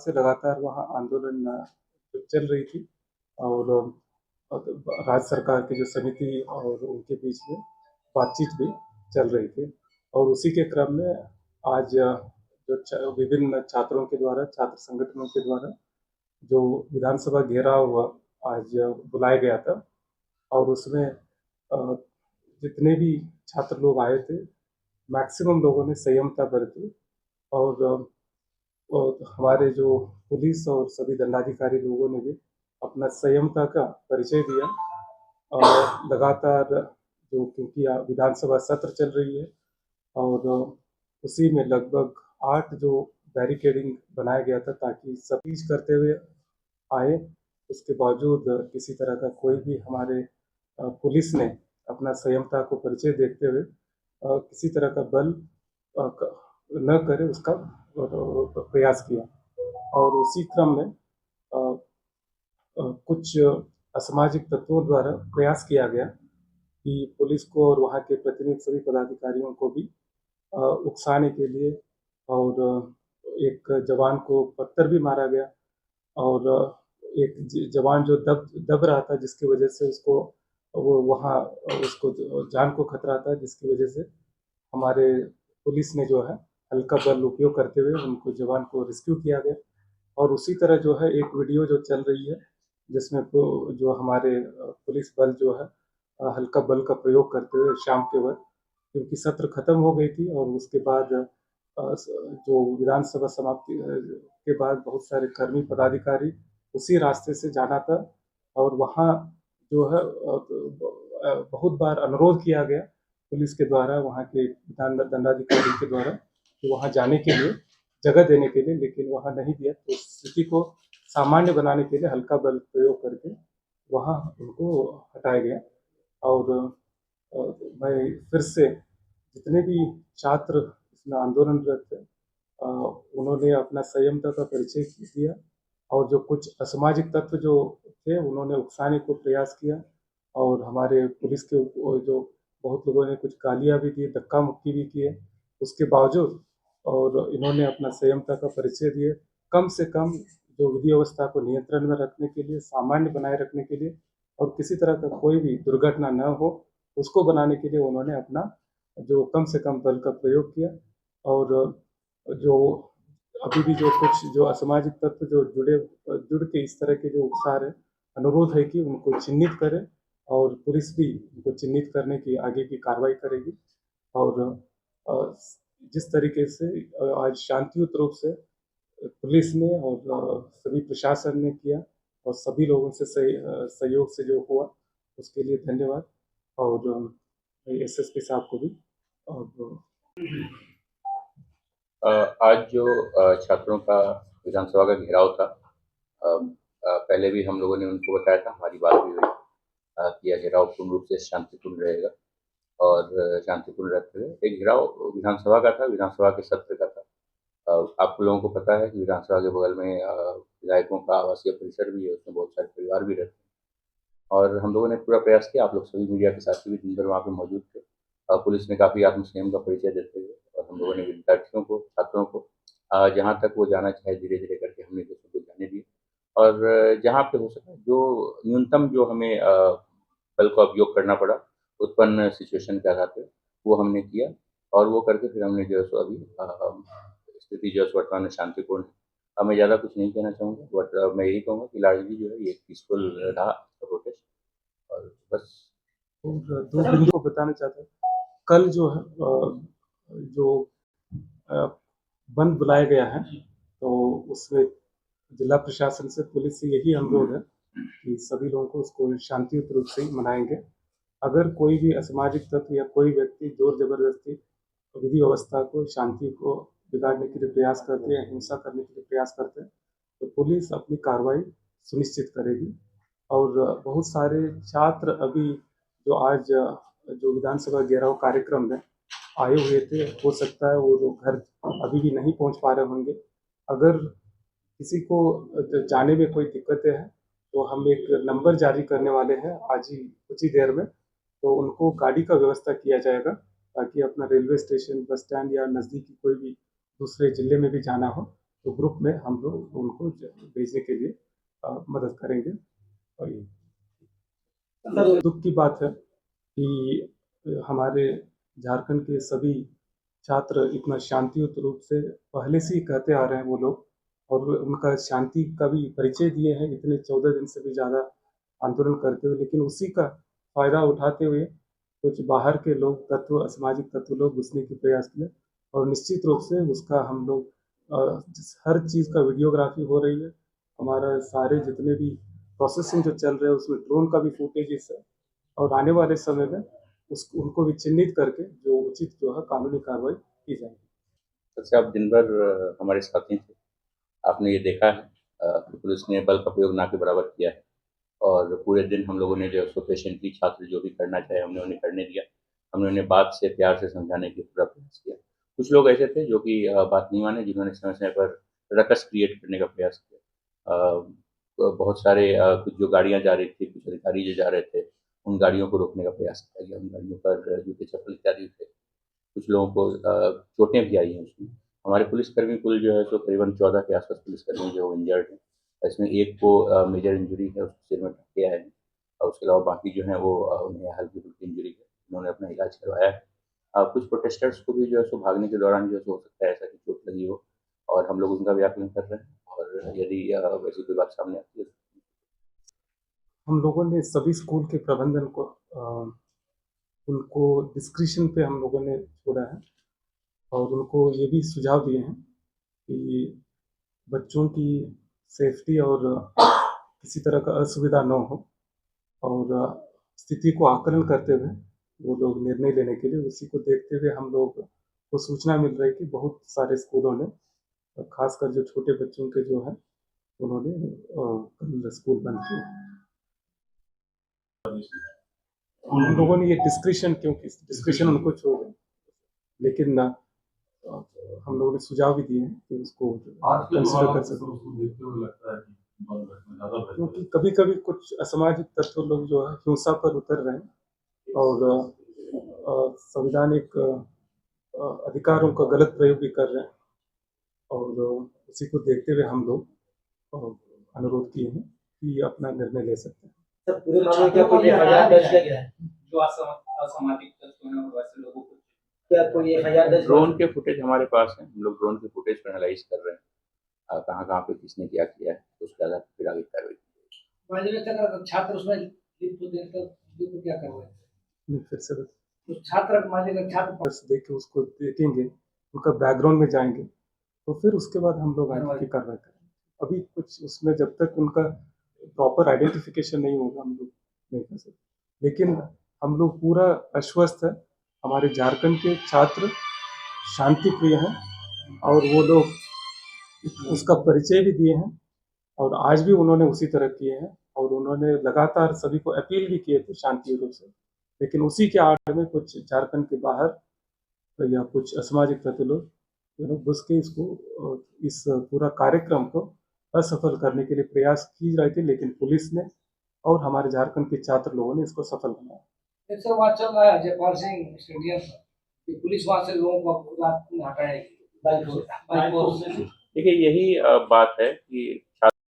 से लगातार वहाँ आंदोलन चल रही थी और राज्य सरकार की जो समिति और उनके बीच में बातचीत भी चल रही थी और उसी के क्रम में आज जो विभिन्न छात्रों के द्वारा, छात्र संगठनों के द्वारा जो विधानसभा घेराव आज बुलाया गया था और उसमें जितने भी छात्र लोग आए थे, मैक्सिमम लोगों ने संयमता बरती और हमारे जो पुलिस और सभी दंडाधिकारी लोगों ने भी अपना संयमता का परिचय दिया और लगातार जो क्योंकि विधानसभा सत्र चल रही है और उसी में लगभग 8 जो बैरिकेडिंग बनाया गया था ताकि स्पीच करते हुए आए, उसके बावजूद किसी तरह का कोई भी हमारे पुलिस ने अपना संयमता को परिचय देखते हुए किसी तरह का बल न करे उसका प्रयास किया और उसी क्रम में कुछ असामाजिक तत्वों द्वारा प्रयास किया गया कि पुलिस को और वहाँ के प्रतिनिधि सभी पदाधिकारियों को भी उकसाने के लिए और एक जवान को पत्थर भी मारा गया और एक जवान जो दब रहा था जिसकी वजह से उसको वो वहाँ उसको जान को खतरा था, जिसकी वजह से हमारे पुलिस ने जो है हल्का बल उपयोग करते हुए उनको जवान को रेस्क्यू किया गया और उसी तरह जो है एक वीडियो जो चल रही है जिसमें जो हमारे पुलिस बल जो है हल्का बल का प्रयोग करते हुए शाम के वक्त क्योंकि सत्र खत्म हो गई थी और उसके बाद जो विधानसभा समाप्ति के बाद बहुत सारे कर्मी पदाधिकारी उसी रास्ते से जाना था और वहाँ जो है बहुत बार अनुरोध किया गया पुलिस के द्वारा, वहाँ के दंडाधिकारी के द्वारा कि वहाँ जाने के लिए जगह देने के लिए, लेकिन वहाँ नहीं दिया। तो स्थिति को सामान्य बनाने के लिए हल्का बल प्रयोग करके वहाँ उनको हटाया गया और मैं फिर से जितने भी छात्र इसमें आंदोलनरत थे उन्होंने अपना संयमता का परिचय दिया और जो कुछ असामाजिक तत्व जो थे उन्होंने उकसाने को प्रयास किया और हमारे पुलिस के जो बहुत लोगों ने कुछ गालियाँ भी दी, धक्का मुक्की भी किए, उसके बावजूद और इन्होंने अपना संयमता का परिचय दिए। कम से कम जो विधि व्यवस्था को नियंत्रण में रखने के लिए, सामान्य बनाए रखने के लिए और किसी तरह का कोई भी दुर्घटना न हो उसको बनाने के लिए उन्होंने अपना जो कम से कम बल का प्रयोग किया और जो अभी भी जो कुछ जो असामाजिक तत्व जो जुड़ के इस तरह के जो उकसा रहे, अनुरोध है कि उनको चिन्हित करें और पुलिस भी उनको चिन्हित करने की आगे की कार्रवाई करेगी और जिस तरीके से आज शांतियुत रूप से पुलिस ने और सभी प्रशासन ने किया और सभी लोगों से सहयोग से जो हुआ उसके लिए धन्यवाद और एसएसपी साहब को भी और आज जो छात्रों का विधानसभा का घेराव था, पहले भी हम लोगों ने उनको बताया था, हमारी बात भी हुई कि यह घेराव पूर्ण रूप से शांतिपूर्ण रहेगा और शांतिपूर्ण रहते हुए एक घेराव विधानसभा का था, विधानसभा के सत्र का था। आप लोगों को पता है कि विधानसभा के बगल में विधायकों का आवासीय परिसर भी है, उसमें बहुत सारे परिवार भी रहते हैं और हम लोगों ने पूरा प्रयास किया। आप लोग सभी मीडिया के साथी भी दिन भर वहाँ पे मौजूद थे। पुलिस ने काफ़ी आत्मसंयम का परिचय देते हुए और हम लोगों ने विद्यार्थियों को, छात्रों को जहाँ तक वो जाना चाहे धीरे-धीरे करके हमने जो सबको जाने दिए और जहाँ पे हो सका जो न्यूनतम जो हमें बल का उपयोग करना पड़ा उत्पन्न सिचुएशन के आधार पे वो हमने किया और वो करके फिर हमने जो है सो अभी स्थिति जो है वर्तमान में शांतिपूर्ण है। मैं ज़्यादा कुछ नहीं कहना चाहूँगा बट मैं यही कहूँगा कि लार्जली जो है ये पीसफुल रहा प्रोटेस्ट और बस। दो बिंदु को बताना चाहता हूँ। कल जो है जो बंद बुलाया गया है तो उसमें जिला प्रशासन से पुलिस से यही अनुरोध है कि सभी लोगों को उसको शांतियुत रूप से ही मनाएंगे। अगर कोई भी असामाजिक तत्व या कोई व्यक्ति जोर जबरदस्ती विधि व्यवस्था को, शांति को बिगाड़ने के लिए प्रयास करते हैं, हिंसा करने के लिए प्रयास करते हैं तो पुलिस अपनी कार्रवाई सुनिश्चित करेगी और बहुत सारे छात्र अभी जो आज जो विधानसभा घेराव कार्यक्रम में आए हुए थे, हो सकता है वो लोग घर अभी भी नहीं पहुंच पा रहे होंगे। अगर किसी को जाने में कोई दिक्कतें हैं तो हम एक नंबर जारी करने वाले हैं आज ही कुछ ही देर में, तो उनको गाड़ी का व्यवस्था किया जाएगा ताकि अपना रेलवे स्टेशन, बस स्टैंड या नज़दीकी कोई भी दूसरे जिले में भी जाना हो तो ग्रुप में हम लोग उनको भेजने के लिए मदद करेंगे। और ये दुख की बात है कि हमारे झारखंड के सभी छात्र इतना शांतियुत रूप से पहले से ही कहते आ रहे हैं वो लोग, और उनका शांति का भी परिचय दिए हैं इतने 14 दिन से भी ज़्यादा आंदोलन करते हुए, लेकिन उसी का फ़ायदा उठाते हुए कुछ बाहर के लोग तत्व, असामाजिक तत्व लोग घुसने की प्रयास किए, और निश्चित रूप से उसका हम लोग हर चीज़ का वीडियोग्राफी हो रही है। हमारा सारे जितने भी प्रोसेसिंग जो चल रहे हैं उसमें ड्रोन का भी फुटेजेस है, और आने वाले समय में उनको भी चिन्हित करके जो उचित जो है कानूनी कार्रवाई की जाएगी। वैसे आप दिन भर हमारे साथी थे, आपने ये देखा है कि पुलिस ने बल का प्रयोग ना के बराबर किया है, और पूरे दिन हम लोगों ने जो है उसको पेशेंटली छात्र जो भी करना चाहे हमने उन्हें करने दिया। हमने उन्हें बात से प्यार से समझाने की पूरा प्रयास किया। कुछ लोग ऐसे थे जो कि बात नहीं माने, जिन्होंने समय-समय पर रकस क्रिएट करने का प्रयास किया। बहुत सारे कुछ जो गाड़ियाँ जा रही थी, कुछ अधिकारी जो जा रहे थे, उन गाड़ियों को रोकने का प्रयास किया गया। उन गाड़ियों पर जूते-चप्पल इत्यादि थे। कुछ लोगों को चोटें भी आई हैं उसमें। हमारे पुलिसकर्मी कुल जो है सो करीबन 14 के आस-पास पुलिसकर्मी जो इंजर्ड हैं। इसमें एक को मेजर इंजरी है, उसको सिर में टंटे आए हैं, और उसके अलावा बाकी जो हैं वो उन्हें हल्की-फुल्की इंजरी है, उन्होंने अपना इलाज करवाया है। कुछ प्रोटेस्टर्स को भी जो है सो भागने के दौरान जो है सो हो सकता है ऐसा कि चोट लगी हो, और हम लोग उनका भी आकलन कर रहे हैं, और यदि वैसी कोई बात सामने आती है तो हम लोगों ने सभी स्कूल के प्रबंधन को उनको डिस्क्रिशन पे हम लोगों ने छोड़ा है, और उनको ये भी सुझाव दिए हैं कि बच्चों की सेफ्टी और किसी तरह का असुविधा न हो, और स्थिति को आकलन करते हुए वो लोग निर्णय लेने के लिए, उसी को देखते हुए हम लोग को सूचना मिल रही है कि बहुत सारे स्कूलों ने, खासकर जो छोटे बच्चों के जो है, उन्होंने कल स्कूल बंद किए। हम लोगों ने ये डिस्क्रिशन उनको छोड़ा, लेकिन हम लोगों ने सुझाव भी दिए हैं कि उसको कंसिडर कर सकते हैं, क्योंकि कभी-कभी कुछ असामाजिक तत्व लोग जो है हिंसा पर उतर रहे हैं, और संवैधानिक अधिकारों का गलत प्रयोग भी कर रहे हैं, और उसी को देखते हुए हम लोग अनुरोध किए हैं कि अपना निर्णय ले सकते हैं। सर, पूरे मामले में क्या कोई एफआईआर दर्ज किया गया है? जो असामाजिक तत्व हैं और वैसे लोगों को क्या कोई एफआईआर दर्ज? ड्रोन के फुटेज हमारे पास हैं, हम लोग ड्रोन के फुटेज को एनालाइज़ कर रहे हैं। कहाँ-कहाँ पे किसने क्या किया है, तो उसके आधार पर फिर आगे कार्रवाई की जाएगी। मान लीजिए अगर छात्र उसमें लिप्त होते हैं तो क्या करना है? नहीं, फिर से तो छात्र मान लीजिए छात्र बस देख के उसको देखेंगे, उनका बैकग्राउंड में जाएँगे, तो फिर उसके बाद हम लोग आगे की कार्रवाई करेंगे। अभी कुछ उसमें जब तक उनका प्रॉपर आइडेंटिफिकेशन नहीं होगा हम लोग नहीं कर सकते। लेकिन हम लोग पूरा आश्वस्त है, हमारे झारखंड के छात्र शांति प्रिय हैं, और वो लोग उसका परिचय भी दिए हैं, और आज भी उन्होंने उसी तरह किए हैं, और उन्होंने लगातार सभी को अपील भी किए थे शांति रूप से। लेकिन उसी के आड़ में कुछ झारखंड के बाहर या कुछ असामाजिक तत्व लोग घुस के इस पूरा कार्यक्रम को असफल करने के लिए प्रयास की रहे थे, लेकिन पुलिस ने और हमारे झारखंड के छात्र लोगों ने इसको सफल बनाया। सर वहाँ चल रहा है जयपाल सिंह स्टेडियम पर, पुलिस वहाँ से लोगों को हटाएगी बाइक से। देखिए, यही बात है कि